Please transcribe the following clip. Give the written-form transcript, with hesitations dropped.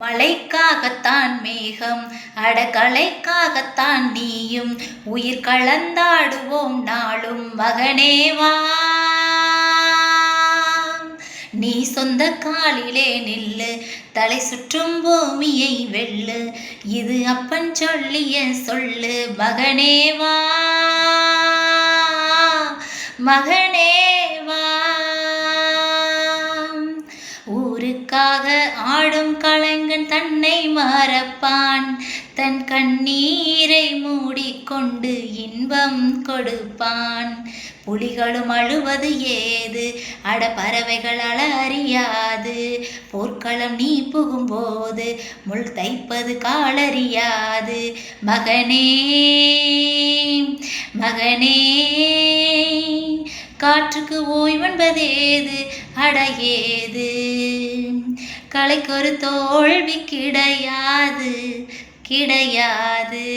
மழைக்காகத்தான் மேகம் அடகலைக்காகத்தான் நீயும் உயிர் கலந்தாடுவோம் நாளும் மகனேவா. நீ சொந்த காலிலே நில்லு, தலை சுற்றும் பூமியை வெல்லு, இது அப்பன் சொல்லிய சொல்லு மகனேவா. மகனேவா, ஊருக்காக ஆடும் கலைஞன் தன்னை மறப்பான், தன் கண்ணீரை மூடிக்கொண்டு இன்பம் கொடுப்பான். புலிகளும் அழுவது ஏது, அட பறவைகள் அழ அறியாது, போர்க்களம் நீ புகும்போது முள் தைப்பது காலறியாது. மகனே மகனே, காற்றுக்கு ஓய்வென்பதேது, அடையேது, கலைக்கொரு தோல்வி கிடையாது கிடையாது.